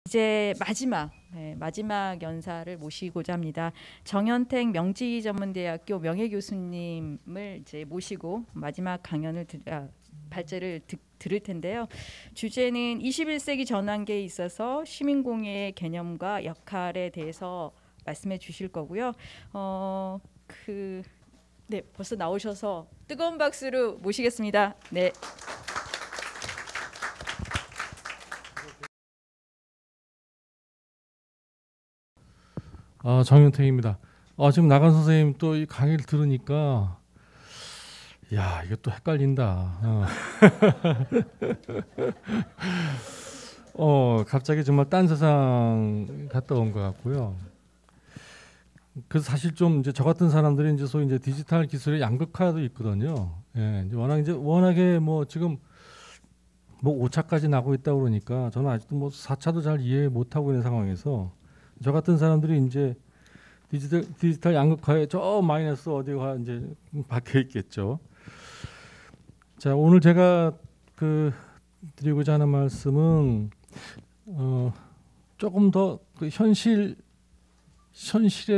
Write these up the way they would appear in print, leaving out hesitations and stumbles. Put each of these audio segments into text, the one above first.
이제 마지막 연사를 모시고자 합니다. 정현택 명지전문대학교 명예교수님을 이제 모시고 마지막 발제를 들을 텐데요. 주제는 21세기 전환기에 있어서 시민공예의 개념과 역할에 대해서 말씀해 주실 거고요. 네, 벌써 나오셔서 뜨거운 박수로 모시겠습니다. 네. 정윤택입니다. 지금 나간 선생님 또 이 강의를 들으니까 야, 이게 또 헷갈린다. 갑자기 정말 딴 세상 갔다 온 것 같고요. 그래서 사실 좀 이제 저 같은 사람들이 이제 소위 이제 디지털 기술의 양극화도 있거든요. 예, 이제 워낙에 뭐 지금 뭐 5차까지 나고 있다 그러니까 저는 아직도 뭐 4차도 잘 이해 못 하고 있는 상황에서 저 같은 사람들이 이제 디지털 양극화에 저 마이너스 어디가 이제 박혀 있겠죠. 자, 오늘 제가 드리고자 하는 말씀은 조금 더 그 현실에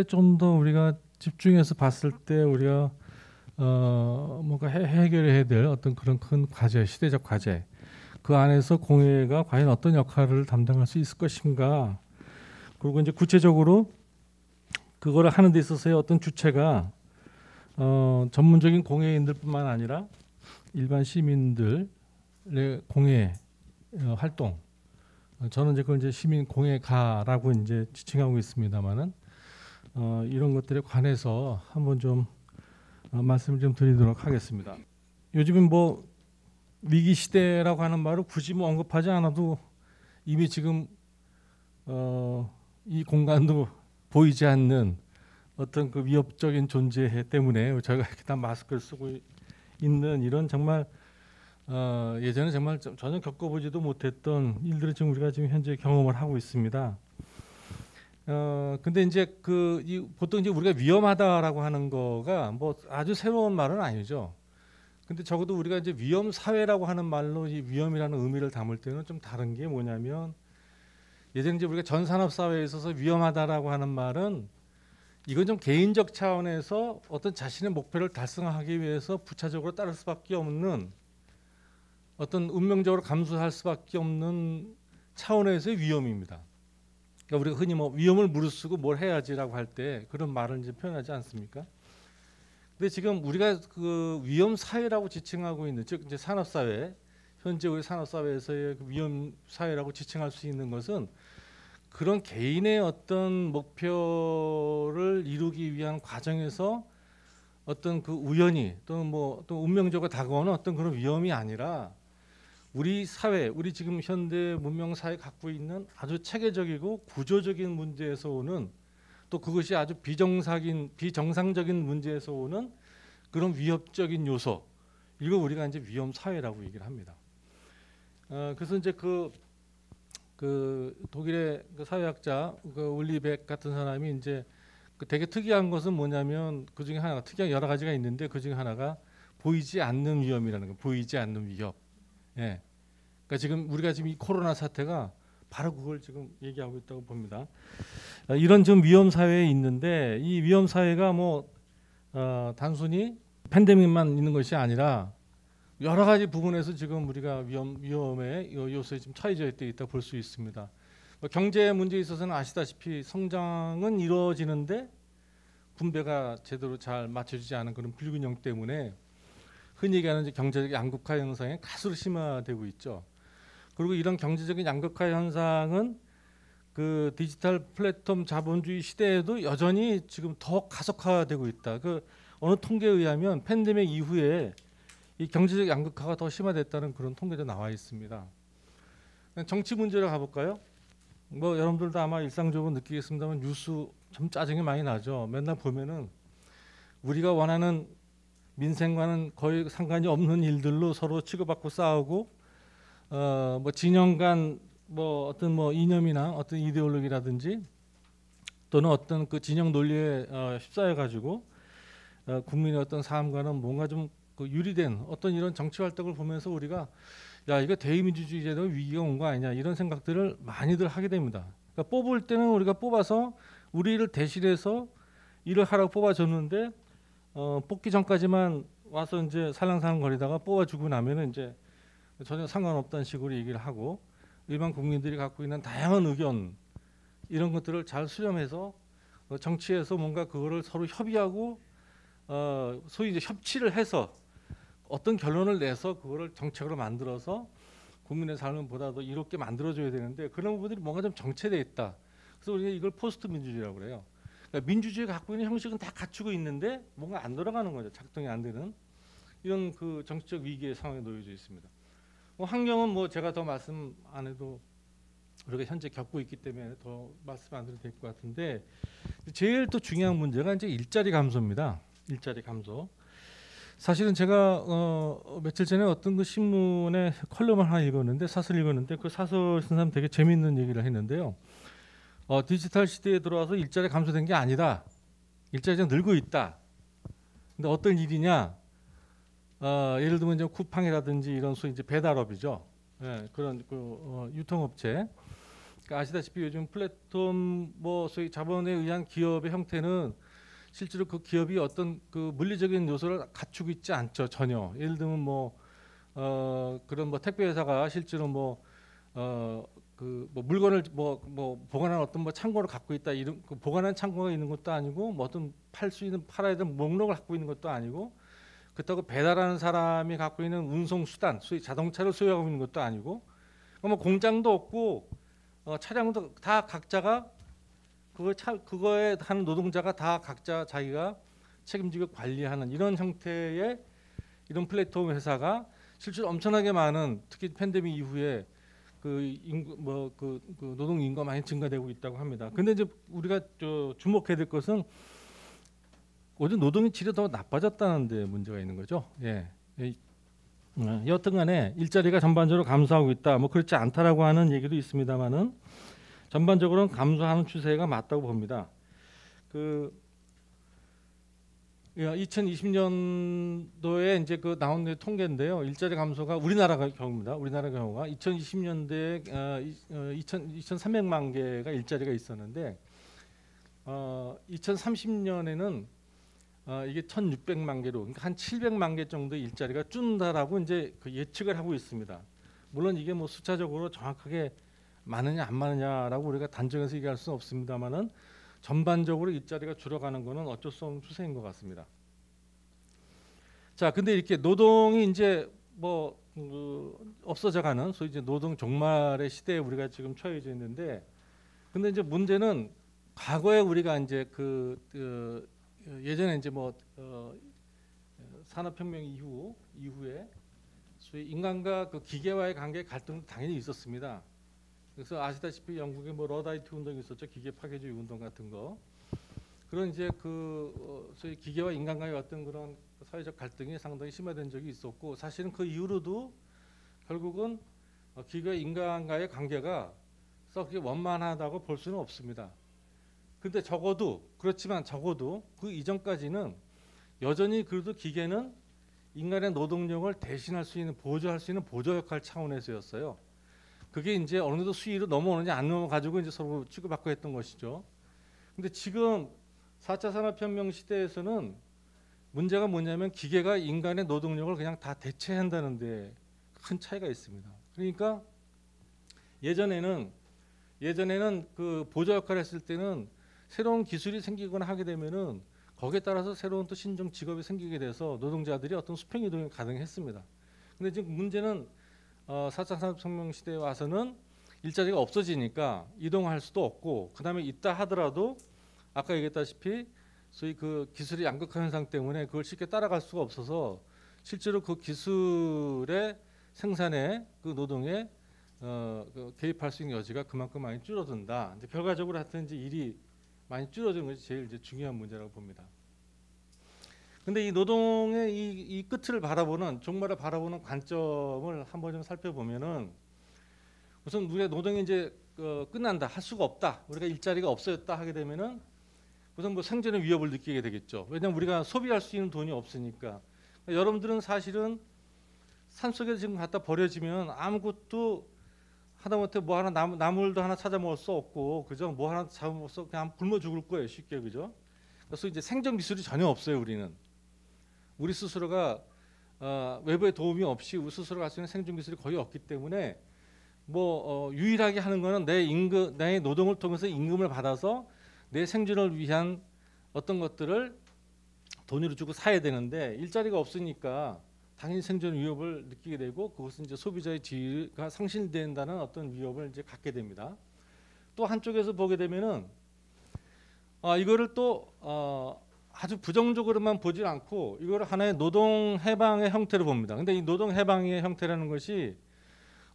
좀 더 우리가 집중해서 봤을 때 우리가 뭔가 해결해야 될 어떤 그런 큰 과제, 시대적 과제, 그 안에서 공예가 과연 어떤 역할을 담당할 수 있을 것인가. 그리고 이제 구체적으로 그거를 하는 데 있어서의 어떤 주체가 전문적인 공예인들뿐만 아니라 일반 시민들의 공예 활동, 저는 이제 그걸 이제 시민 공예가라고 이제 지칭하고 있습니다만은 이런 것들에 관해서 한번 좀 말씀을 좀 드리도록 하겠습니다. 요즘은 뭐 위기 시대라고 하는 말을 굳이 뭐 언급하지 않아도 이미 지금 이 공간도 보이지 않는 어떤 그 위협적인 존재 때문에 저희가 이렇게 다 마스크를 쓰고 있는 이런 정말 예전에 정말 전혀 겪어보지도 못했던 일들을 지금 우리가 지금 현재 경험을 하고 있습니다. 근데 이제 보통 이제 우리가 위험하다라고 하는 거가 뭐 아주 새로운 말은 아니죠. 근데 적어도 우리가 이제 위험 사회라고 하는 말로 이 위험이라는 의미를 담을 때는 좀 다른 게 뭐냐면, 예전에 이제 우리가 전산업 사회에 있어서 위험하다라고 하는 말은 이건 좀 개인적 차원에서 어떤 자신의 목표를 달성하기 위해서 부차적으로 따를 수밖에 없는 어떤 운명적으로 감수할 수밖에 없는 차원에서의 위험입니다. 그러니까 우리가 흔히 뭐 위험을 무릅쓰고 뭘 해야지라고 할 때 그런 말을 이제 표현하지 않습니까? 근데 지금 우리가 그 위험 사회라고 지칭하고 있는, 즉 이제 산업 사회, 현재 우리 산업 사회에서의 그 위험 사회라고 지칭할 수 있는 것은 그런 개인의 어떤 목표를 이루기 위한 과정에서 어떤 그 우연히 또는 뭐 또 운명적으로 다가오는 어떤 그런 위험이 아니라 우리 사회, 우리 지금 현대 문명 사회 갖고 있는 아주 체계적이고 구조적인 문제에서 오는, 또 그것이 아주 비정상적인 문제에서 오는 그런 위협적인 요소, 이걸 우리가 이제 위험 사회라고 얘기를 합니다. 그래서 이제 그 독일의 그 사회학자 울리백 같은 사람이 이제 되게 특이한 것은 뭐냐면, 그 중에 하나가, 특이한 여러 가지가 있는데 그 중에 하나가 보이지 않는 위험이라는 거, 보이지 않는 위협. 예. 그러니까 지금 우리가 지금 이 코로나 사태가 바로 그걸 지금 얘기하고 있다고 봅니다. 이런 좀 위험 사회에 있는데, 이 위험 사회가 뭐 단순히 팬데믹만 있는 것이 아니라 여러 가지 부분에서 지금 우리가 위험의 요소에 좀 처해져 있다 볼 수 있습니다. 경제 문제에 있어서는 아시다시피 성장은 이루어지는데 분배가 제대로 잘 맞춰지지 않은 그런 불균형 때문에 흔히 얘기하는 경제적 양극화 현상이 가수로 심화되고 있죠. 그리고 이런 경제적인 양극화 현상은 그 디지털 플랫폼 자본주의 시대에도 여전히 지금 더 가속화되고 있다. 어느 통계에 의하면 팬데믹 이후에 이 경제적 양극화가 더 심화됐다는 그런 통계도 나와 있습니다. 정치 문제로 가볼까요? 뭐 여러분들도 아마 일상적으로 느끼겠습니다만 뉴스 참 짜증이 많이 나죠. 맨날 보면은 우리가 원하는 민생과는 거의 상관이 없는 일들로 서로 치고받고 싸우고, 뭐 진영 간 뭐 어떤 뭐 이념이나 어떤 이데올로기라든지 또는 어떤 그 진영 논리에 휩싸여 가지고 국민의 어떤 삶과는 뭔가 좀 유리된 어떤 이런 정치 활동을 보면서 우리가 야 이거 대의민주주의 제도 위기가 온 거 아니냐 이런 생각들을 많이들 하게 됩니다. 그러니까 뽑을 때는 우리가 뽑아서 우리를 대신해서 일을 하라고 뽑아줬는데 뽑기 전까지만 와서 이제 살랑살랑 거리다가 뽑아주고 나면은 이제 전혀 상관없다는 식으로 얘기를 하고 일반 국민들이 갖고 있는 다양한 의견 이런 것들을 잘 수렴해서 정치에서 뭔가 그거를 서로 협의하고 소위 이제 협치를 해서 어떤 결론을 내서 그거를 정책으로 만들어서 국민의 삶을 보다 더 이롭게 만들어줘야 되는데 그런 부분들이 뭔가 좀 정체돼 있다. 그래서 우리가 이걸 포스트 민주주의라고 그래요. 그러니까 민주주의가 갖고 있는 형식은 다 갖추고 있는데 뭔가 안 돌아가는 거죠. 작동이 안 되는 이런 그 정치적 위기의 상황에 놓여져 있습니다. 환경은 뭐 제가 더 말씀 안 해도 우리가 현재 겪고 있기 때문에 더 말씀 안 드려도 될 것 같은데 제일 또 중요한 문제가 이제 일자리 감소입니다. 일자리 감소. 사실은 제가 며칠 전에 어떤 그 신문에 컬럼을 하나 읽었는데 사설 읽었는데 그 사설 쓴 사람 되게 재미있는 얘기를 했는데요. 디지털 시대에 들어와서 일자리 감소된 게 아니다. 일자리가 늘고 있다. 근데 어떤 일이냐? 예를 들면 이제 쿠팡이라든지 이런 소위 이제 배달업이죠. 예, 그런 그 유통업체. 그러니까 아시다시피 요즘 플랫폼 뭐 소위 자본에 의한 기업의 형태는 실제로 그 기업이 어떤 그 물리적인 요소를 갖추고 있지 않죠. 전혀. 예를 들면 뭐 그런 뭐 택배 회사가 실제로 뭐 물건을 뭐 보관한 어떤 뭐 창고를 갖고 있다 이런 그 보관한 창고가 있는 것도 아니고 뭐 어떤 팔아야 되는 목록을 갖고 있는 것도 아니고 그렇다고 배달하는 사람이 갖고 있는 운송 수단, 소위 자동차를 소유하고 있는 것도 아니고 뭐 공장도 없고 차량도 다 각자가 그거에 하는 노동자가 다 각자 자기가 책임지고 관리하는 이런 형태의 이런 플랫폼 회사가 실제로 엄청나게 많은 특히 팬데믹 이후에 그 노동 인구가 많이 증가되고 있다고 합니다. 근데 이제 우리가 주목해야 될 것은 오히려 노동의 질이 더 나빠졌다는 데 문제가 있는 거죠. 예. 여튼간에 일자리가 전반적으로 감소하고 있다. 뭐 그렇지 않다라고 하는 얘기도 있습니다만은 전반적으로는 감소하는 추세가 맞다고 봅니다. 2020년도에 이제 그 나온 통계인데요. 일자리 감소가 우리나라 경우입니다. 우리나라 경우가 2020년대에 2,300만 개가 일자리가 있었는데 2030년에는 이게 1,600만 개로 그러니까 한 700만 개 정도 일자리가 준다라고 이제 그 예측을 하고 있습니다. 물론 이게 뭐 숫자적으로 정확하게 많으냐 안 많으냐라고 우리가 단정해서 얘기할 수는 없습니다만은 전반적으로 일자리가 줄어가는 것은 어쩔 수 없는 추세인 것 같습니다. 자, 근데 이렇게 노동이 이제 없어져가는 소위 이제 노동 종말의 시대에 우리가 지금 처해져 있는데, 근데 이제 문제는 과거에 우리가 이제 예전에 이제 산업혁명 이후에 소위 인간과 그 기계와의 관계 갈등도 당연히 있었습니다. 그래서 아시다시피 영국에 러다이트 운동이 있었죠. 기계 파괴주의 운동 같은 거. 그런 이제 소위 기계와 인간과의 어떤 그런 사회적 갈등이 상당히 심화된 적이 있었고, 사실은 그 이후로도 결국은 기계와 인간과의 관계가 썩 원만하다고 볼 수는 없습니다. 근데 그렇지만 적어도 그 이전까지는 여전히 그래도 기계는 인간의 노동력을 대신할 수 있는 보조할 수 있는 보조 역할 차원에서였어요. 그게 이제 어느 정도 수위로 넘어오느냐 안 넘어가지고 이제 서로 치고받고 했던 것이죠. 근데 지금 4차 산업혁명 시대에서는 문제가 뭐냐면 기계가 인간의 노동력을 그냥 다 대체한다는 데 큰 차이가 있습니다. 그러니까 예전에는 그 보조 역할을 했을 때는 새로운 기술이 생기거나 하게 되면은 거기에 따라서 새로운 또 신종 직업이 생기게 돼서 노동자들이 어떤 수평 이동이 가능했습니다. 근데 지금 문제는 4차 산업혁명 시대에 와서는 일자리가 없어지니까 이동할 수도 없고, 그다음에 있다 하더라도 아까 얘기했다시피 소위 그 기술의 양극화 현상 때문에 그걸 쉽게 따라갈 수가 없어서 실제로 그 기술의 생산에 그 노동에 개입할 수 있는 여지가 그만큼 많이 줄어든다. 이제 결과적으로 하여튼 이제 일이 많이 줄어드는 것이 제일 이제 중요한 문제라고 봅니다. 근데 이 노동의 이 끝을 종말을 바라보는 관점을 한번 좀 살펴보면은, 우선 우리가 노동이 이제 끝난다, 할 수가 없다, 우리가 일자리가 없어졌다 하게 되면은 우선 생존의 위협을 느끼게 되겠죠. 왜냐하면 우리가 소비할 수 있는 돈이 없으니까. 여러분들은 사실은 산속에 지금 갖다 버려지면 아무것도 하다못해 뭐 하나 나물도 하나 찾아 먹을 수 없고 그죠? 뭐 하나 잡아 먹을 수 없고 그냥 굶어 죽을 거예요 쉽게 그죠? 그래서 이제 생존 기술이 전혀 없어요 우리는. 우리 스스로가 외부의 도움이 없이 우리 스스로가 할 수 있는 생존 기술이 거의 없기 때문에 유일하게 하는 거는 내 노동을 통해서 임금을 받아서 내 생존을 위한 어떤 것들을 돈으로 주고 사야 되는데 일자리가 없으니까 당연히 생존 위협을 느끼게 되고 그것은 이제 소비자의 지위가 상실된다는 어떤 위협을 이제 갖게 됩니다. 또 한쪽에서 보게 되면은 이거를 또 아주 부정적으로만 보지 않고 이거를 하나의 노동 해방의 형태로 봅니다. 근데 이 노동 해방의 형태라는 것이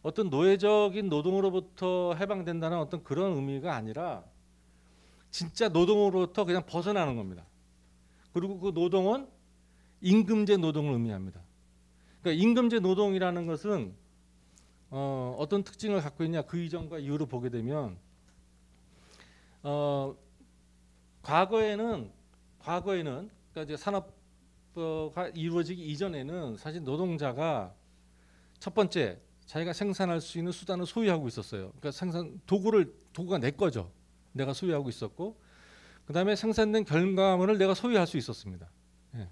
어떤 노예적인 노동으로부터 해방된다는 어떤 그런 의미가 아니라 진짜 노동으로부터 그냥 벗어나는 겁니다. 그리고 그 노동은 임금제 노동을 의미합니다. 그러니까 임금제 노동이라는 것은 어떤 특징을 갖고 있냐 그 이전과 이후로 보게 되면 과거에는 그러니까 이제 산업화가 이루어지기 이전에는 사실 노동자가 첫 번째 자기가 생산할 수 있는 수단을 소유하고 있었어요. 그러니까 도구가 내 거죠. 내가 소유하고 있었고, 그 다음에 생산된 결과물을 내가 소유할 수 있었습니다. 예.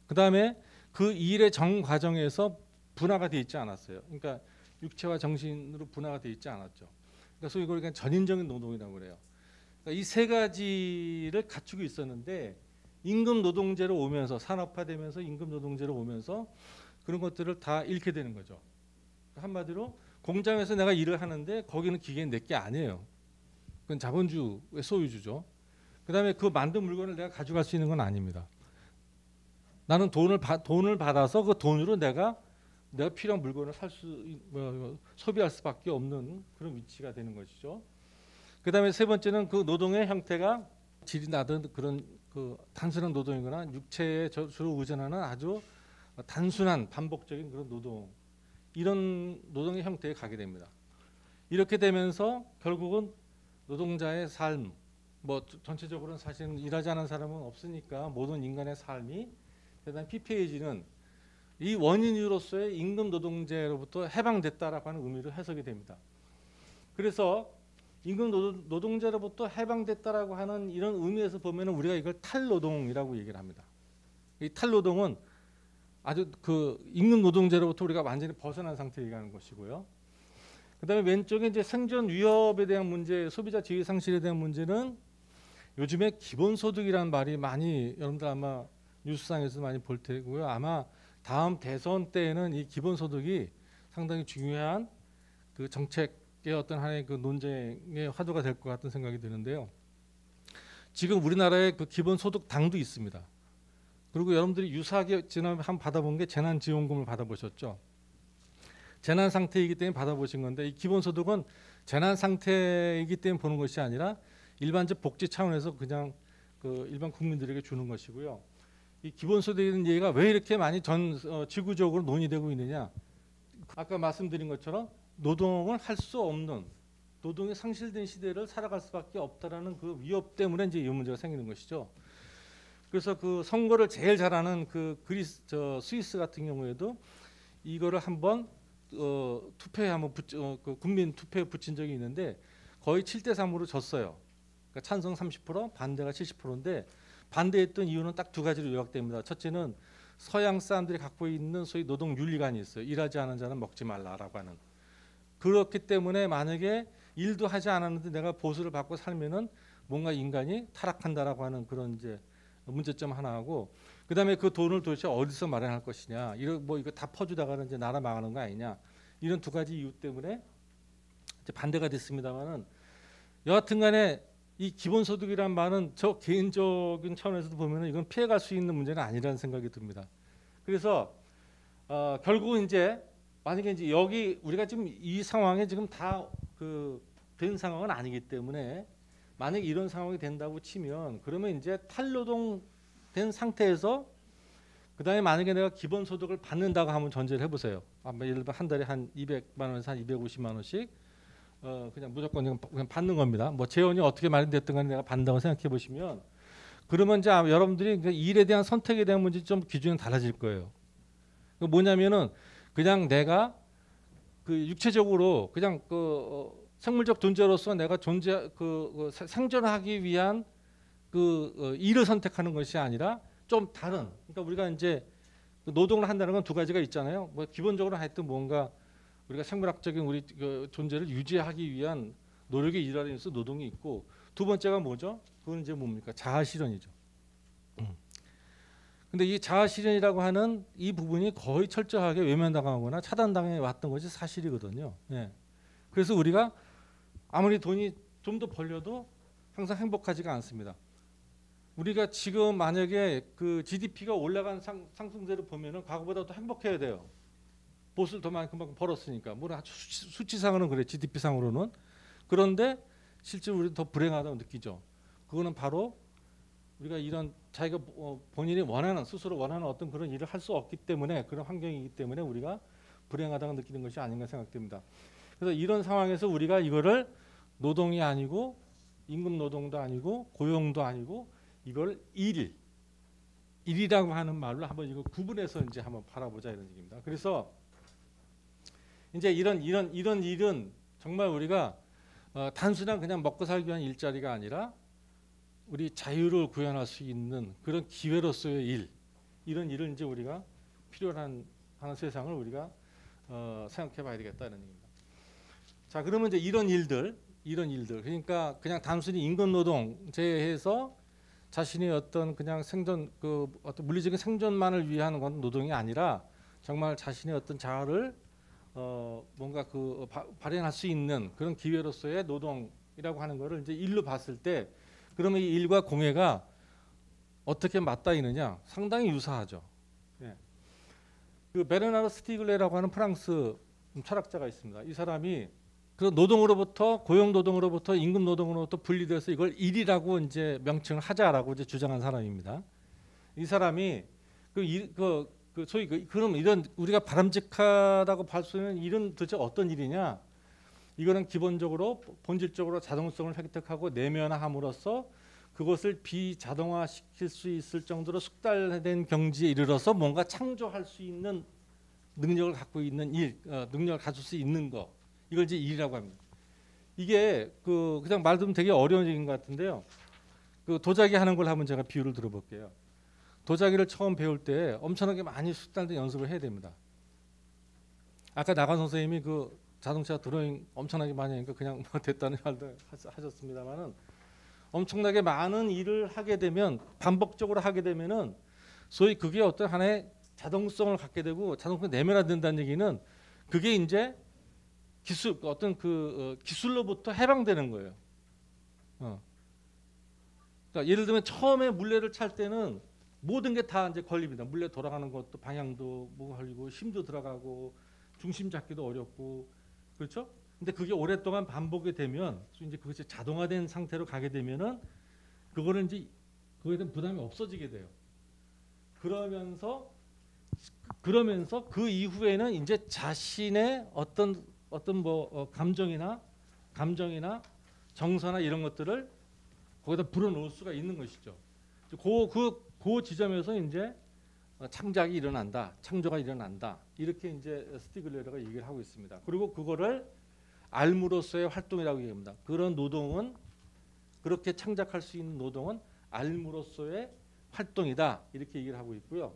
그 다음에 그 일의 정 과정에서 분화가 되어 있지 않았어요. 그러니까 육체와 정신으로 분화가 되어 있지 않았죠. 그래서 이걸 그냥 전인적인 노동이라고 그래요. 그러니까 이 세 가지를 갖추고 있었는데 임금 노동제로 오면서 산업화되면서 임금 노동제로 오면서 그런 것들을 다 잃게 되는 거죠. 한마디로 공장에서 내가 일을 하는데 거기는 기계는 내 게 아니에요. 그건 자본주의 소유주죠. 그다음에 그 만든 물건을 내가 가져갈 수 있는 건 아닙니다. 나는 돈을 받아서 그 돈으로 내가 필요한 물건을 소비할 수밖에 없는 그런 위치가 되는 것이죠. 그다음에 세 번째는 그 노동의 형태가 질이 나던 그런 그 단순한 노동이거나 육체에 주로 의존하는 아주 단순한 반복적인 그런 노동, 이런 노동의 형태에 가게 됩니다. 이렇게 되면서 결국은 노동자의 삶, 전체적으로는 사실은 일하지 않은 사람은 없으니까 모든 인간의 삶이 대단히 피폐해지는 이 원인으로서의 임금 노동제로부터 해방됐다라고 하는 의미로 해석이 됩니다. 그래서 임금 노동제로부터 해방됐다라고 하는 이런 의미에서 보면은 우리가 이걸 탈노동이라고 얘기를 합니다. 이 탈노동은 아주 그 임금 노동제로부터 우리가 완전히 벗어난 상태에 얘기하는 것이고요. 그다음에 왼쪽에 이제 생존 위협에 대한 문제, 소비자 지위 상실에 대한 문제는 요즘에 기본소득이라는 말이 많이 여러분들 아마 뉴스상에서 많이 볼 테고요. 아마 다음 대선 때에는 이 기본소득이 상당히 중요한 그 정책의 어떤 하나의 그 논쟁의 화두가 될 것 같은 생각이 드는데요. 지금 우리나라에 그 기본소득 당도 있습니다. 그리고 여러분들이 유사하게 지난번에 한번 받아본 게 재난지원금을 받아보셨죠. 재난 상태이기 때문에 받아보신 건데 이 기본소득은 재난 상태이기 때문에 보는 것이 아니라 일반적 복지 차원에서 그냥 그 일반 국민들에게 주는 것이고요. 이 기본소득이라는 얘기가 왜 이렇게 많이 지구적으로 논의되고 있느냐. 아까 말씀드린 것처럼 노동을 할 수 없는, 노동이 상실된 시대를 살아갈 수밖에 없다라는 그 위협 때문에 이제 이 문제가 생기는 것이죠. 그래서 그 선거를 제일 잘하는 그 스위스 같은 경우에도 이거를 한번 투표에 한번 그 국민 투표에 붙인 적이 있는데 거의 7대3으로 졌어요. 그러니까 찬성 30%, 반대가 70%인데 반대했던 이유는 딱 두 가지로 요약됩니다. 첫째는 서양 사람들이 갖고 있는 소위 노동 윤리관이 있어요. 일하지 않은 자는 먹지 말라라고 하는. 그렇기 때문에 만약에 일도 하지 않았는데 내가 보수를 받고 살면은 뭔가 인간이 타락한다라고 하는 그런 이제 문제점 하나하고, 그다음에 그 돈을 도대체 어디서 마련할 것이냐, 이거 다 퍼주다가는 이제 나라 망하는 거 아니냐, 이런 두 가지 이유 때문에 이제 반대가 됐습니다만은 여하튼간에 이 기본소득이란 말은 저 개인적인 차원에서도 보면은 이건 피해갈 수 있는 문제는 아니라는 생각이 듭니다. 그래서 결국은 이제 만약에 이제 여기 우리가 지금 이 상황에 지금 다 그 된 상황은 아니기 때문에 만약에 이런 상황이 된다고 치면 그러면 이제 탈노동된 상태에서 그다음에 만약에 내가 기본소득을 받는다고 하면 전제를 해보세요. 예를 들어 한 달에 한 200만 원에서 한 250만 원씩 그냥 무조건 그냥 받는 겁니다. 뭐 재원이 어떻게 마련됐든 간에 내가 받는다고 생각해 보시면 그러면 이제 여러분들이 일에 대한 선택에 대한 문제 좀 기준이 달라질 거예요. 뭐냐면은 그냥 내가 그 육체적으로 그냥 생물적 존재로서 내가 생존하기 위한 일을 선택하는 것이 아니라 좀 다른, 그러니까 우리가 이제 노동을 한다는 건 두 가지가 있잖아요. 뭐 기본적으로 하여튼 뭔가 우리가 생물학적인 우리 존재를 유지하기 위한 노력의 일환에 있어 노동이 있고, 두 번째가 뭐죠? 그건 이제 뭡니까? 자아실현이죠. 근데 이 자아실현이라고 하는 이 부분이 거의 철저하게 외면당하거나 차단당해 왔던 것이 사실이거든요. 예. 그래서 우리가 아무리 돈이 좀 더 벌려도 항상 행복하지가 않습니다. 우리가 지금 만약에 그 GDP가 올라간 상승세를 보면은 과거보다 더 행복해야 돼요. 보수를 더 그만큼 벌었으니까. 물론 수치상으로는 그래, GDP상으로는. 그런데 실제로 우리는 더 불행하다고 느끼죠. 그거는 바로 우리가 이런 자기가 본인이 원하는, 스스로 원하는 어떤 그런 일을 할 수 없기 때문에, 그런 환경이기 때문에 우리가 불행하다고 느끼는 것이 아닌가 생각됩니다. 그래서 이런 상황에서 우리가 이거를 노동이 아니고 임금 노동도 아니고 고용도 아니고 이걸 일이라고 하는 말로 한번 이거 구분해서 이제 한번 바라보자 이런 얘기입니다. 그래서 이제 이런 일은 정말 우리가 단순한 그냥 먹고 살기 위한 일자리가 아니라 우리 자유를 구현할 수 있는 그런 기회로서의 일, 이런 일을 이제 우리가 필요한 하는 세상을 우리가 생각해봐야 되겠다는 얘기입니다. 자, 그러면 이제 이런 일들, 그러니까 그냥 단순히 임금 노동 제해서 자신의 어떤 그냥 생존, 어떤 물리적인 생존만을 위한 건 노동이 아니라 정말 자신의 어떤 자아를 뭔가 발현할 수 있는 그런 기회로서의 노동이라고 하는 것을 이제 일로 봤을 때, 그러면 이 일과 공예가 어떻게 맞닿이느냐? 상당히 유사하죠. 예. 그 베르나르 스티글레라고 하는 프랑스 철학자가 있습니다. 이 사람이 그런 노동으로부터, 고용 노동으로부터 임금 노동으로부터 분리돼서 이걸 일이라고 이제 명칭을 하자라고 이제 주장한 사람입니다. 이 사람이 소위 그럼 이런 우리가 바람직하다고 볼 수 있는 일은 도대체 어떤 일이냐? 이거는 기본적으로 본질적으로 자동성을 획득하고 내면화함으로써 그것을 비자동화시킬 수 있을 정도로 숙달된 경지에 이르러서 뭔가 창조할 수 있는 능력을 갖고 있는 능력을 가질 수 있는 거, 이걸 이제 일이라고 합니다. 이게 그냥 말 들으면 되게 어려운 얘기인 것 같은데요. 도자기 하는 걸 한번 제가 비유를 들어볼게요. 도자기를 처음 배울 때 엄청나게 많이 숙달된 연습을 해야 됩니다. 아까 나간 선생님이 자동차 드로잉 엄청나게 많이 하니까 그냥 뭐 됐다는 말도 하셨습니다만은, 엄청나게 많은 일을 하게 되면, 반복적으로 하게 되면은 소위 그게 어떤 하나의 자동성을 갖게 되고 자동성이 내면화된다는 얘기는 그게 이제 기술로부터 해방되는 거예요. 그러니까 예를 들면 처음에 물레를 찰 때는 모든 게 다 이제 걸립니다. 물레 돌아가는 것도 방향도 뭐 걸리고 힘도 들어가고 중심 잡기도 어렵고, 그렇죠? 근데 그게 오랫동안 반복이 되면 이제 그것이 자동화된 상태로 가게 되면은 그거는 이제 그거에 대한 부담이 없어지게 돼요. 그러면서 그 이후에는 이제 자신의 어떤 감정이나 정서나 이런 것들을 거기다 불어넣을 수가 있는 것이죠. 그 지점에서 이제 창작이 일어난다, 창조가 일어난다, 이렇게 이제 스티글레르가 얘기를 하고 있습니다. 그리고 그거를 알므로서의 활동이라고 얘기합니다. 그런 노동은, 그렇게 창작할 수 있는 노동은 알므로서의 활동이다, 이렇게 얘기를 하고 있고요.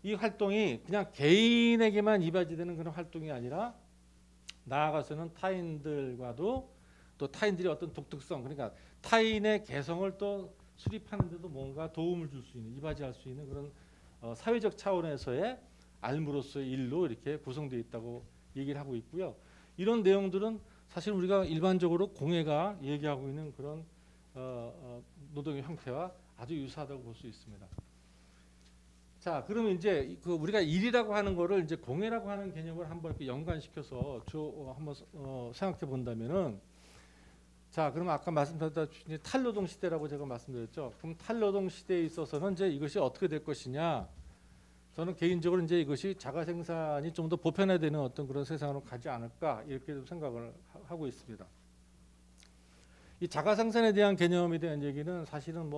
이 활동이 그냥 개인에게만 이바지되는 그런 활동이 아니라 나아가서는 타인들과도, 또 타인들이 어떤 독특성, 그러니까 타인의 개성을 또 수립하는 데도 뭔가 도움을 줄 수 있는, 이바지할 수 있는 그런 사회적 차원에서의 알므로서의 일로 이렇게 구성되어 있다고 얘기를 하고 있고요. 이런 내용들은 사실 우리가 일반적으로 공예가 얘기하고 있는 그런 노동의 형태와 아주 유사하다고 볼 수 있습니다. 자, 그러면 이제 우리가 일이라고 하는 거를 이제 공예라고 하는 개념을 한번 이렇게 연관시켜서 한번 생각해 본다면은, 자, 그러면 아까 말씀드렸다시피 탈노동 시대라고 제가 말씀드렸죠. 그럼 탈노동 시대에 있어서는 이제 이것이 어떻게 될 것이냐? 저는 개인적으로 이제 이것이 자가 생산이 좀 더 보편화되는 어떤 그런 세상으로 가지 않을까, 이렇게 좀 생각을 하고 있습니다. 이 자가 생산에 대한 개념에 대한 얘기는 사실은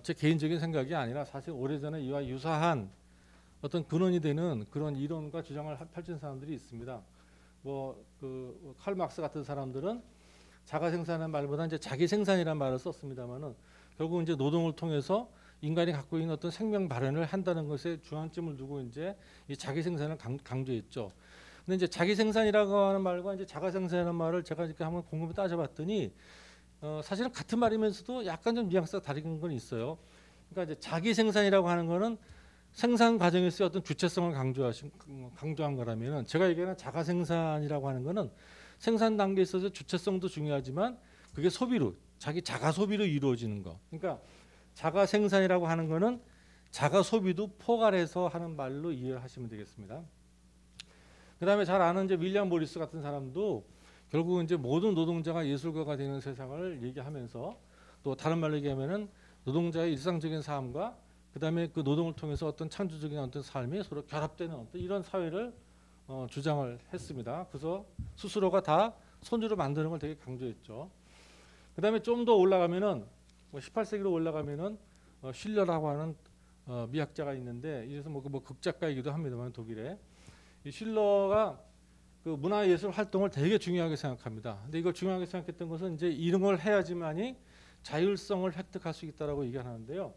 제 개인적인 생각이 아니라 사실 오래전에 이와 유사한 어떤 근원이 되는 그런 이론과 주장을 펼친 사람들이 있습니다. 뭐 그 칼 막스 같은 사람들은 자가 생산이라는 말보다 이제 자기 생산이라는 말을 썼습니다만은 결국 이제 노동을 통해서 인간이 갖고 있는 어떤 생명 발현을 한다는 것에 주안점을 두고 이제 이 자기 생산을 강조했죠. 근데 이제 자기 생산이라고 하는 말과 이제 자가 생산이라는 말을 제가 이렇게 한번 곰곰이 따져봤더니 사실은 같은 말이면서도 약간 좀 뉘앙스가 다른 건 있어요. 그러니까 이제 자기 생산이라고 하는 거는 생산 과정에서 어떤 주체성을 강조한 거라면은 제가 얘기하는 자가 생산이라고 하는 거는 생산 단계에 있어서 주체성도 중요하지만 그게 소비로 자기 자가 소비로 이루어지는 거. 그러니까 자가 생산이라고 하는 거는 자가 소비도 포괄해서 하는 말로 이해하시면 되겠습니다. 그다음에 잘 아는 이제 윌리엄 모리스 같은 사람도 결국은 이제 모든 노동자가 예술가가 되는 세상을 얘기하면서 또 다른 말로 얘기하면은 노동자의 일상적인 삶과 그다음에 그 노동을 통해서 어떤 창조적인 어떤 삶이 서로 결합되는 어떤 이런 사회를 주장을 했습니다. 그래서 스스로가 다 손으로 만드는 걸 되게 강조했죠. 그다음에 좀 더 올라가면은 18세기로 올라가면은 실러라고 하는 미학자가 있는데 이래서 뭐 극작가이기도 합니다만 독일에 이 실러가 그 문화예술 활동을 되게 중요하게 생각합니다. 근데 이걸 중요하게 생각했던 것은 이제 이런 걸 해야지만이 자율성을 획득할 수 있다라고 얘기하는데요.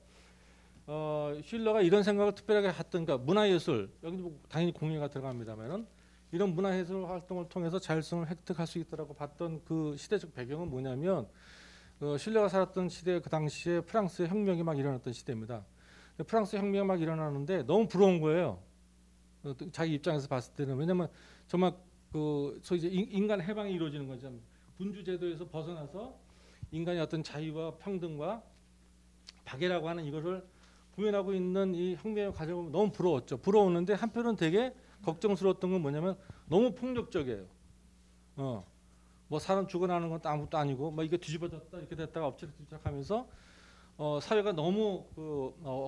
실러가 이런 생각을 특별하게 했던가 문화예술 여기 뭐 당연히 공예가 들어갑니다만은 이런 문화예술 활동을 통해서 자율성을 획득할 수 있다라고 봤던 그 시대적 배경은 뭐냐면 실러가 살았던 시대 그 당시에 프랑스 혁명이 막 일어났던 시대입니다. 프랑스 혁명이 막 일어나는데 너무 부러운 거예요. 자기 입장에서 봤을 때는 왜냐하면 정말 그 소위 이제 인간 해방이 이루어지는 거죠. 군주 제도에서 벗어나서 인간의 어떤 자유와 평등과 박애라고 하는 이것을 구현하고 있는 이 혁명의 과정을 너무 부러웠죠. 부러웠는데 한편은 되게 걱정스러웠던 건 뭐냐면 너무 폭력적이에요. 뭐 사람 죽어나는 건 아무것도 아니고 뭐 이게 뒤집어졌다 이렇게 됐다가 엎치락뒤치락하면서 사회가 너무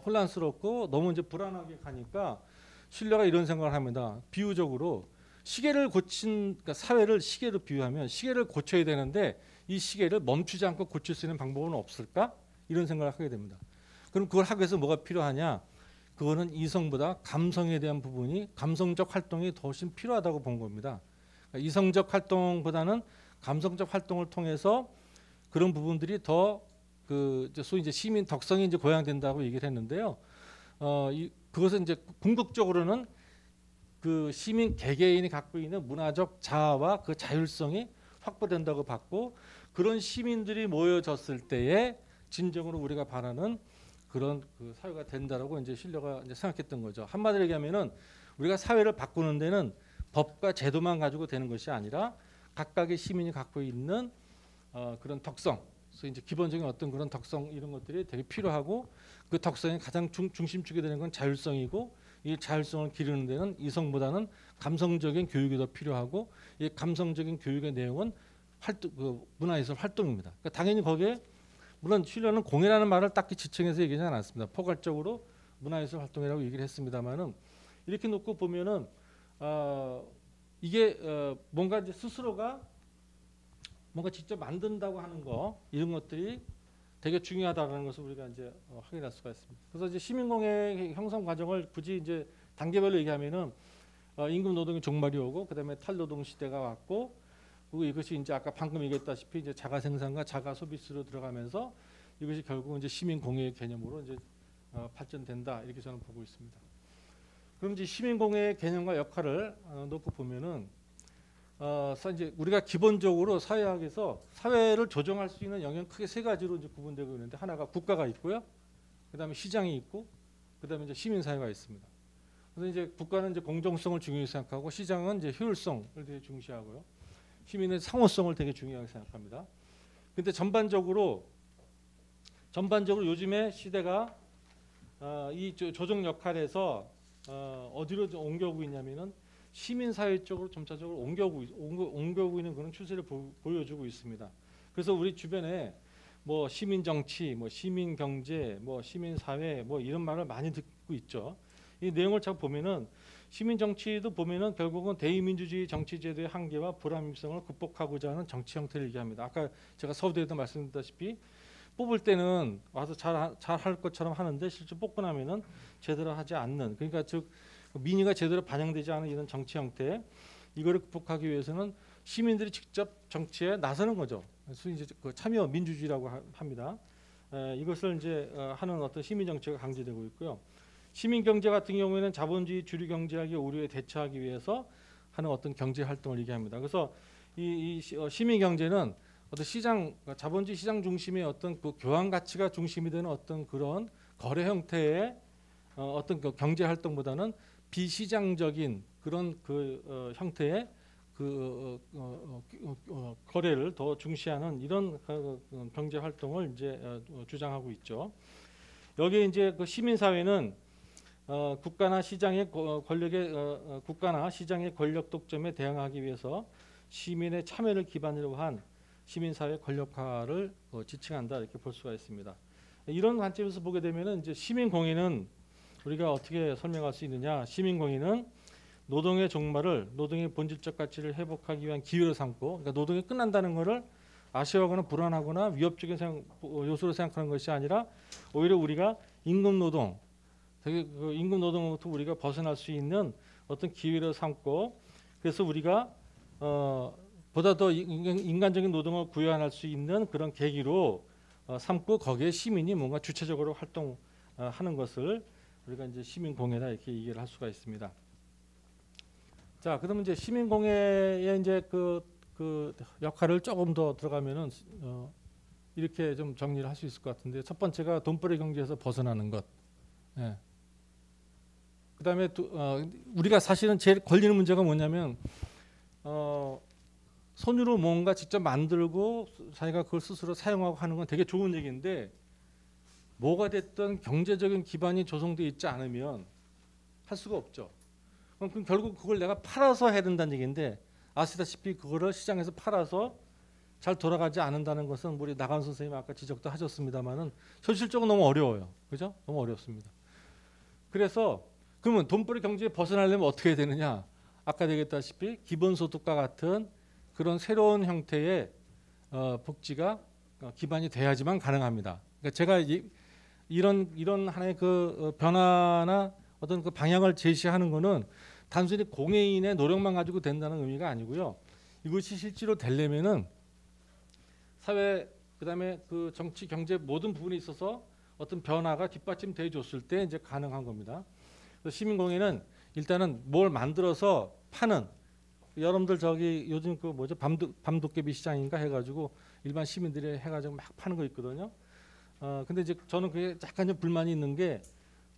혼란스럽고 너무 이제 불안하게 가니까 실러가 이런 생각을 합니다. 비유적으로 시계를 그러니까 사회를 시계로 비유하면 시계를 고쳐야 되는데 이 시계를 멈추지 않고 고칠 수 있는 방법은 없을까? 이런 생각을 하게 됩니다. 그럼 그걸 하기 위해서 뭐가 필요하냐? 그거는 이성보다 감성에 대한 부분이 감성적 활동이 더 훨씬 필요하다고 본 겁니다. 그러니까 이성적 활동보다는 감성적 활동을 통해서 그런 부분들이 더 그 소위 이제 시민 덕성이 이제 고양된다고 얘기를 했는데요. 그것은 이제 궁극적으로는 그 시민 개개인이 갖고 있는 문화적 자아와 그 자율성이 확보된다고 봤고 그런 시민들이 모여졌을 때에 진정으로 우리가 바라는 그런 그 사회가 된다라고 이제 실러가 이제 생각했던 거죠. 한마디로 얘기하면은 우리가 사회를 바꾸는 데는 법과 제도만 가지고 되는 것이 아니라 각각의 시민이 갖고 있는 그런 덕성, 그래서 이제 기본적인 어떤 그런 덕성 이런 것들이 되게 필요하고 그 덕성의 가장 중심축이 되는 건 자율성이고 이 자율성을 기르는 데는 이성보다는 감성적인 교육이 더 필요하고 이 감성적인 교육의 내용은 그 문화예술 활동입니다. 그러니까 당연히 거기에 물론 실러는 공예라는 말을 딱히 지칭해서 얘기하지 않았습니다. 포괄적으로 문화예술 활동이라고 얘기를 했습니다만은 이렇게 놓고 보면은 이게 뭔가 이제 스스로가 뭔가 직접 만든다고 하는 거 이런 것들이 되게 중요하다는 것을 우리가 이제 확인할 수가 있습니다. 그래서 이제 시민공예 형성 과정을 굳이 이제 단계별로 얘기하면은 임금 노동의 종말이 오고 그다음에 탈노동 시대가 왔고 그리고 이것이 이제 아까 방금 얘기했다시피 이제 자가 생산과 자가 소비스로 들어가면서 이것이 결국 이제 시민공예의 개념으로 이제 발전된다 이렇게 저는 보고 있습니다. 그럼 이제 시민공예의 개념과 역할을 놓고 보면은 이제 우리가 기본적으로 사회학에서 사회를 조정할 수 있는 영역 크게 세 가지로 이제 구분되고 있는데 하나가 국가가 있고요, 그다음에 시장이 있고, 그다음에 이제 시민사회가 있습니다. 그래서 이제 국가는 이제 공정성을 중요히 생각하고 시장은 이제 효율성을 되게 중시하고요, 시민은 상호성을 되게 중요하게 생각합니다. 근데 전반적으로 요즘의 시대가 이 조정 역할에서 어디로 옮겨오고 있냐면은 시민사회 쪽으로 점차적으로 옮겨오고 있는 그런 추세를 보여주고 있습니다. 그래서 우리 주변에 뭐 시민정치, 뭐 시민경제, 뭐 시민사회 뭐 이런 말을 많이 듣고 있죠. 이 내용을 잘 보면은 시민정치도 보면은 결국은 대의민주주의 정치제도의 한계와 불합리성을 극복하고자 하는 정치 형태를 얘기합니다. 아까 제가 서두에도 말씀드렸다시피 뽑을 때는 와서 잘 할 것처럼 하는데 실제 뽑고 나면은 제대로 하지 않는, 그러니까 즉 민의가 제대로 반영되지 않은 이런 정치 형태, 이거를 극복하기 위해서는 시민들이 직접 정치에 나서는 거죠. 그래서 이제 그 참여 민주주의라고 합니다. 이것을 이제 하는 어떤 시민 정치가 강조되고 있고요. 시민 경제 같은 경우에는 자본주의 주류 경제학의 오류에 대처하기 위해서 하는 어떤 경제 활동을 얘기합니다. 그래서 이 시민 경제는 어떤 시장, 자본주의 시장 중심의 어떤 그 교환 가치가 중심이 되는 어떤 그런 거래 형태의 어떤 그 경제 활동보다는 비시장적인 그런 그 형태의 그 거래를 더 중시하는 이런 경제 활동을 이제 주장하고 있죠. 여기에 이제 그 시민 사회는 국가나 시장의 권력 독점에 대응하기 위해서 시민의 참여를 기반으로 한 시민사회 권력화를 지칭한다, 이렇게 볼 수가 있습니다. 이런 관점에서 보게 되면은 이제 시민공의는 우리가 어떻게 설명할 수 있느냐? 시민공의는 노동의 종말을, 노동의 본질적 가치를 회복하기 위한 기회로 삼고, 그러니까 노동이 끝난다는 것을 아쉬워하거나 불안하거나 위협적인 요소로 생각하는 것이 아니라 오히려 우리가 임금 노동, 되게 그 임금 노동으로부터 우리가 벗어날 수 있는 어떤 기회로 삼고, 그래서 우리가 보다 더 인간적인 노동을 구현할 수 있는 그런 계기로 삼고, 거기에 시민이 뭔가 주체적으로 활동하는 것을 우리가 이제 시민공회다, 이렇게 얘기를 할 수가 있습니다. 자, 그러면 이제 시민공회의 이제 그 역할을 조금 더 들어가면은 이렇게 좀 정리를 할 수 있을 것 같은데, 첫 번째가 돈벌이 경제에서 벗어나는 것. 예. 그다음에 우리가 사실은 제일 걸리는 문제가 뭐냐면 손으로 뭔가 직접 만들고 자기가 그걸 스스로 사용하고 하는 건 되게 좋은 얘기인데, 뭐가 됐든 경제적인 기반이 조성되어 있지 않으면 할 수가 없죠. 그럼 결국 그걸 내가 팔아서 해야 된다는 얘기인데, 아시다시피 그거를 시장에서 팔아서 잘 돌아가지 않는다는 것은 우리 나간 선생님 아까 지적도 하셨습니다만은 현실적으로 너무 어려워요. 그죠? 너무 어렵습니다. 그래서 그러면 돈벌이 경제에 벗어나려면 어떻게 해야 되느냐? 아까 얘기했다시피 기본소득과 같은 그런 새로운 형태의 복지가 기반이 돼야지만 가능합니다. 그러니까 제가 이런 하나의 그 변화나 어떤 그 방향을 제시하는 것은 단순히 공회인의 노력만 가지고 된다는 의미가 아니고요. 이것이 실제로 되려면은 사회, 그다음에 그 정치, 경제 모든 부분에 있어서 어떤 변화가 뒷받침돼 줬을 때 이제 가능한 겁니다. 그래서 시민공회는 일단은 뭘 만들어서 파는, 여러분들 저기 요즘 그 뭐죠, 밤도깨비 시장인가 해가지고 일반 시민들이 해가지고 막 파는 거 있거든요. 근데 이제 저는 그게 약간 좀 불만이 있는 게,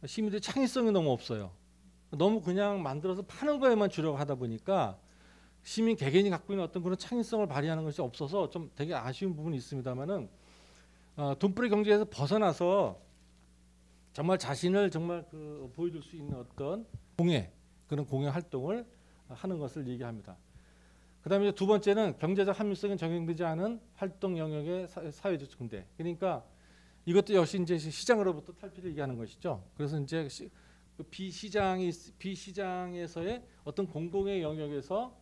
시민들이 창의성이 너무 없어요. 너무 그냥 만들어서 파는 거에만 주력을 하다 보니까 시민 개개인이 갖고 있는 어떤 그런 창의성을 발휘하는 것이 없어서 좀 되게 아쉬운 부분이 있습니다만은, 돈벌이 경제에서 벗어나서 정말 자신을 정말 그 보여줄 수 있는 어떤 그런 공예 활동을 하는 것을 얘기합니다. 그다음에 두 번째는 경제적 합리성이 적용되지 않은 활동 영역의 사회적 증대. 그러니까 이것도 역시 이제 시장으로부터 탈피를 얘기하는 것이죠. 그래서 이제 비시장에서의 어떤 공공의 영역에서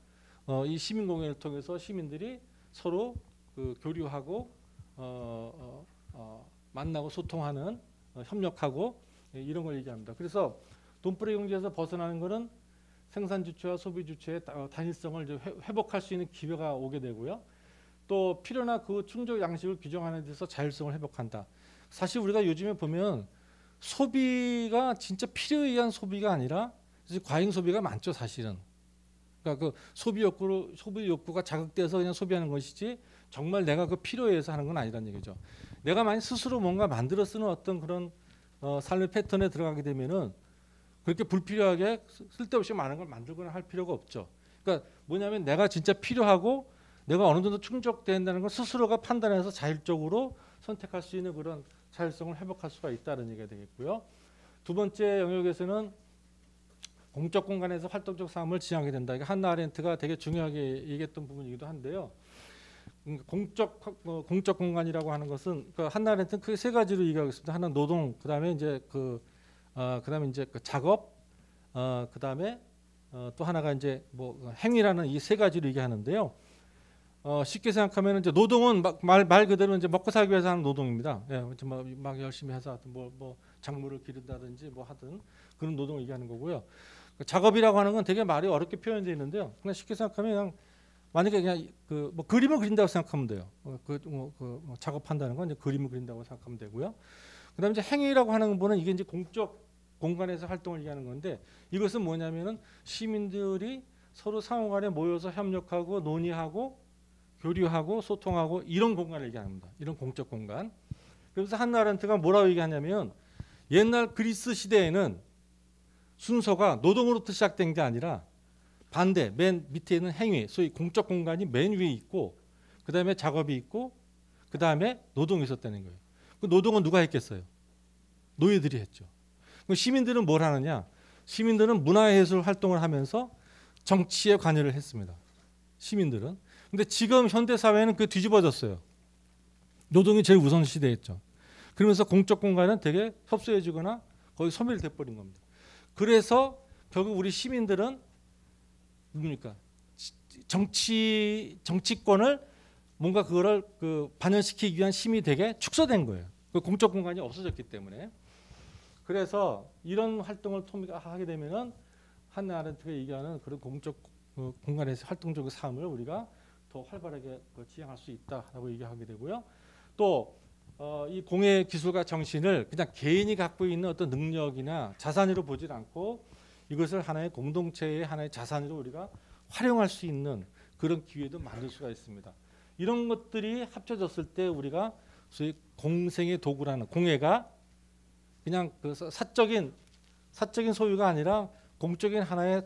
이 시민공회를 통해서 시민들이 서로 그 교류하고 만나고 소통하는, 협력하고, 이런 걸 얘기합니다. 그래서 돈벌이 경제에서 벗어나는 것은 생산 주체와 소비 주체의 단일성을 이제 회복할 수 있는 기회가 오게 되고요. 또 필요나 그 충족 양식을 규정하는 데서 자율성을 회복한다. 사실 우리가 요즘에 보면 소비가 진짜 필요에 의한 소비가 아니라 과잉 소비가 많죠, 사실은. 그러니까 그 소비 욕구가 자극돼서 그냥 소비하는 것이지 정말 내가 그 필요에 의해서 하는 건 아니라는 얘기죠. 내가 만약 스스로 뭔가 만들어 쓰는 어떤 그런 삶의 패턴에 들어가게 되면은 그렇게 불필요하게 쓸데없이 많은 걸 만들거나 할 필요가 없죠. 그러니까 뭐냐면 내가 진짜 필요하고 내가 어느 정도 충족된다는 걸 스스로가 판단해서 자율적으로 선택할 수 있는 그런 자율성을 회복할 수가 있다는 얘기가 되겠고요. 두 번째 영역에서는 공적 공간에서 활동적 삶을 지향하게 된다. 이게 한나 아렌트가 되게 중요하게 얘기했던 부분이기도 한데요. 공적 공간이라고 하는 것은 그 한나 아렌트는 크게 세 가지로 얘기하고 있습니다. 하나는 노동, 그다음에 이제 그다음에 이제 그 작업, 그다음에 또 하나가 이제 뭐 행위라는 이 세 가지로 얘기하는데요. 쉽게 생각하면 이제 노동은 말 그대로 이제 먹고 살기 위해서 하는 노동입니다. 예, 막 열심히 해서 하여튼 뭐 작물을 기른다든지 뭐 하든 그런 노동을 얘기하는 거고요. 작업이라고 하는 건 되게 말이 어렵게 표현되어 있는데요. 그냥 쉽게 생각하면 그냥 만약에 그냥 뭐 그림을 그린다고 생각하면 돼요. 작업한다는 건 이제 그림을 그린다고 생각하면 되고요. 그다음에 이제 행위라고 하는 거는 이게 이제 공적 공간에서 활동을 얘기하는 건데 이것은 뭐냐면은 시민들이 서로 상호간에 모여서 협력하고 논의하고 교류하고 소통하고 이런 공간을 얘기합니다. 이런 공적 공간. 그래서 한나 아렌트가 뭐라고 얘기하냐면 옛날 그리스 시대에는 순서가 노동으로부터 시작된 게 아니라 반대 맨 밑에 있는 행위, 소위 공적 공간이 맨 위에 있고 그 다음에 작업이 있고 그 다음에 노동이 있었다는 거예요. 그 노동은 누가 했겠어요? 노예들이 했죠. 그럼 시민들은 뭘 하느냐? 시민들은 문화예술 활동을 하면서 정치에 관여를 했습니다. 시민들은. 근데 지금 현대 사회는 그 뒤집어졌어요. 노동이 제일 우선시되었죠. 그러면서 공적 공간은 되게 협소해지거나 거의 소멸돼 버린 겁니다. 그래서 결국 우리 시민들은 뭡니까? 정치권을 뭔가 그거를 반영시키기 위한 힘이 되게 축소된 거예요. 그 공적 공간이 없어졌기 때문에. 그래서 이런 활동을 하게 되면은 한나 아렌트가 얘기하는 그런 공적 공간에서 활동적인 삶을 우리가 더 활발하게 지향할 수 있다라고 얘기하게 되고요. 또 이 공예 기술과 정신을 그냥 개인이 갖고 있는 어떤 능력이나 자산으로 보질 않고 이것을 하나의 공동체의 하나의 자산으로 우리가 활용할 수 있는 그런 기회도 만들 수가 있습니다. 이런 것들이 합쳐졌을 때 우리가 소위 공생의 도구라는 공예가 그냥 사적인 소유가 아니라 공적인 하나의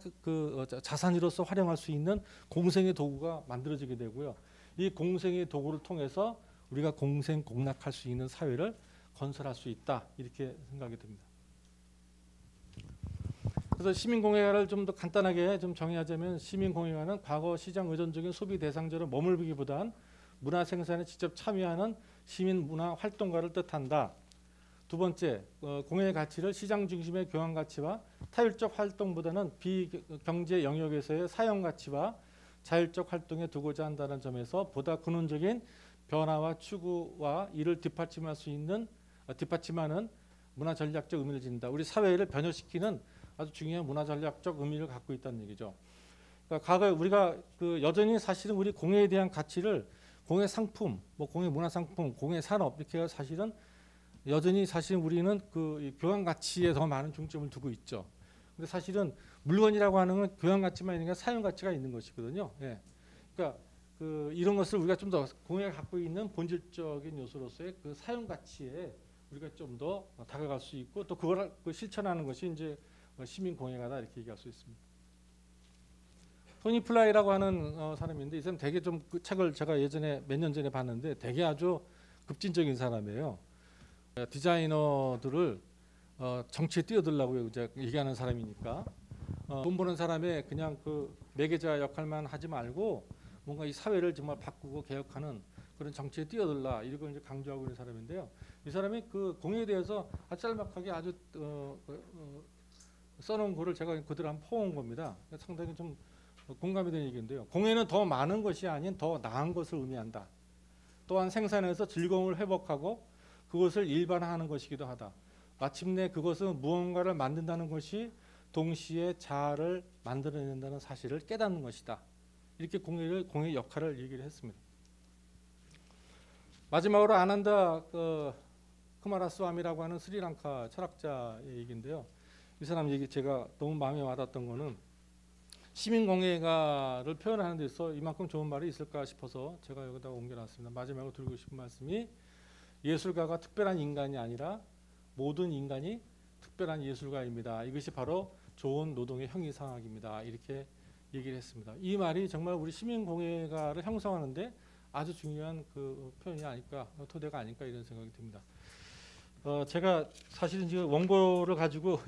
자산으로서 활용할 수 있는 공생의 도구가 만들어지게 되고요. 이 공생의 도구를 통해서 우리가 공생공락할 수 있는 사회를 건설할 수 있다 이렇게 생각이 듭니다. 그래서 시민공예가를 좀 더 간단하게 좀 정의하자면 시민공예가는 과거 시장 의존적인 소비 대상자로 머물기보단 문화 생산에 직접 참여하는 시민 문화 활동가를 뜻한다. 두 번째, 공예의 가치를 시장 중심의 교환 가치와 타율적 활동보다는 비경제 영역에서의 사용 가치와 자율적 활동에 두고자 한다는 점에서 보다 근원적인 변화와 추구와 이를 뒷받침하는 문화 전략적 의미를 지닌다. 우리 사회를 변화시키는 아주 중요한 문화 전략적 의미를 갖고 있다는 얘기죠. 그러니까 과거에 우리가 여전히 사실은 우리 공예에 대한 가치를 공예 상품, 뭐 공예 문화 상품, 공예 산업 이렇게 사실은 여전히 사실 우리는 교환 가치에 더 많은 중점을 두고 있죠. 근데 사실은 물건이라고 하는 건 교환 가치만 있는 게 사용 가치가 있는 것이거든요. 예. 그러니까 이런 것을 우리가 좀 더 공예가 갖고 있는 본질적인 요소로서의 그 사용 가치에 우리가 좀 더 다가갈 수 있고 또 그걸 실천하는 것이 이제 시민 공예가다 이렇게 얘기할 수 있습니다. 토니 플라이라고 하는 사람인데 이 사람 되게 좀 그 책을 제가 예전에 몇 년 전에 봤는데 되게 아주 급진적인 사람이에요. 디자이너들을 정치에 뛰어들라고 이제 얘기하는 사람이니까 돈 버는 사람의 그냥 매개자 역할만 하지 말고 뭔가 이 사회를 정말 바꾸고 개혁하는 그런 정치에 뛰어들라 이걸 이제 강조하고 있는 사람인데요. 이 사람이 공예에 대해서 아주 짤막하게 아주 써놓은 글을 제가 그대로 한번 퍼온 겁니다. 상당히 좀 공감이 되는 얘기인데요. 공예는 더 많은 것이 아닌 더 나은 것을 의미한다. 또한 생산에서 즐거움을 회복하고 그것을 일반화하는 것이기도 하다. 마침내 그것은 무언가를 만든다는 것이 동시에 자아를 만들어낸다는 사실을 깨닫는 것이다. 이렇게 공예의 역할을 얘기를 했습니다. 마지막으로 아난다 쿠마라스와미라고 하는 스리랑카 철학자의 얘기인데요. 이 사람 얘기 제가 너무 마음에 와닿았던 거는 시민공예가를 표현하는 데서 이만큼 좋은 말이 있을까 싶어서 제가 여기다가 옮겨놨습니다. 마지막으로 드리고 싶은 말씀이 예술가가 특별한 인간이 아니라 모든 인간이 특별한 예술가입니다. 이것이 바로 좋은 노동의 형이상학입니다. 이렇게 얘기를 했습니다. 이 말이 정말 우리 시민공예가를 형성하는데 아주 중요한 표현이 아닐까, 토대가 아닐까 이런 생각이 듭니다. 제가 사실은 지금 원고를 가지고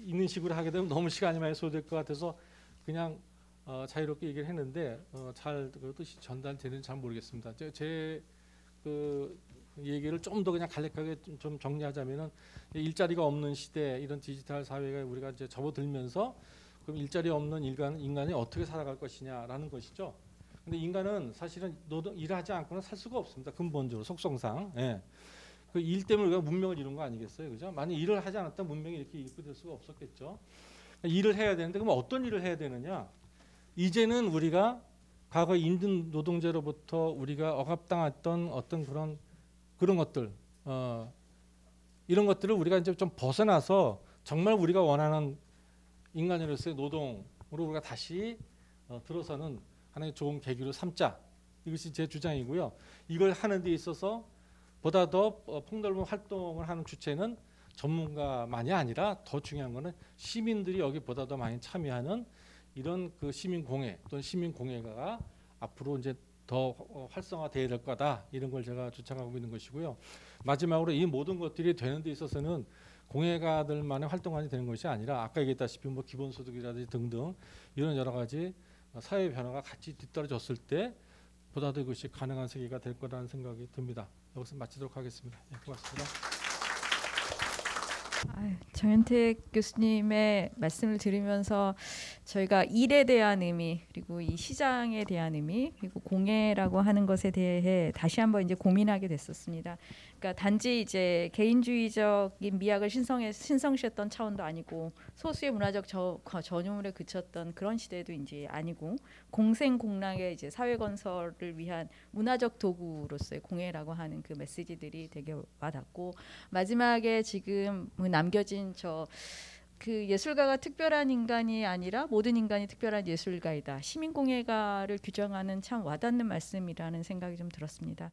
읽는 식으로 하게 되면 너무 시간이 많이 소요될 것 같아서 그냥 자유롭게 얘기를 했는데 잘 뜻이 전달되는지 잘 모르겠습니다. 제 얘기를 좀 더 그냥 간략하게 좀 정리하자면은 일자리가 없는 시대 이런 디지털 사회가 우리가 이제 접어들면서 그럼 일자리 없는 인간이 어떻게 살아갈 것이냐라는 것이죠. 근데 인간은 사실은 일을 하지 않고는 살 수가 없습니다. 근본적으로 속성상. 예. 그 일 때문에 우리가 문명을 이룬 거 아니겠어요, 그죠? 만약 일을 하지 않았다면 문명이 이렇게 이끌어질 수가 없었겠죠. 일을 해야 되는데 그럼 어떤 일을 해야 되느냐? 이제는 우리가 과거 임금 노동자로부터 우리가 억압당했던 어떤 그런 것들, 이런 것들을 우리가 이제 좀 벗어나서 정말 우리가 원하는 인간으로서의 노동으로 우리가 다시 들어서는 하나의 좋은 계기로 삼자. 이것이 제 주장이고요. 이걸 하는 데 있어서 보다 더 폭넓은 활동을 하는 주체는 전문가만이 아니라 더 중요한 거는 시민들이 여기 보다 더 많이 참여하는 이런 그 시민공회 또는 시민공회가 앞으로 이제 더 활성화돼야 될 거다. 이런 걸 제가 주장하고 있는 것이고요. 마지막으로 이 모든 것들이 되는 데 있어서는 공회가들만의 활동만이 되는 것이 아니라 아까 얘기했다시피 뭐 기본소득이라든지 등등 이런 여러 가지 사회 변화가 같이 뒤떨어졌을 때 보다 더 이것이 가능한 세계가 될 거라는 생각이 듭니다. 여기서 마치도록 하겠습니다. 네, 고맙습니다. 정현택 교수님의 말씀을 들으면서 저희가 일에 대한 의미 그리고 이 시장에 대한 의미 그리고 공예라고 하는 것에 대해 다시 한번 이제 고민하게 됐었습니다. 그러니까 단지 이제 개인주의적인 미학을 신성시했던 차원도 아니고 소수의 문화적 전유물에 그쳤던 그런 시대도 이제 아니고 공생공락의 이제 사회 건설을 위한 문화적 도구로서의 공예라고 하는 그 메시지들이 되게 와닿고 마지막에 지금 남겨진 그 예술가가 특별한 인간이 아니라 모든 인간이 특별한 예술가이다. 시민공예가를 규정하는 참 와닿는 말씀이라는 생각이 좀 들었습니다.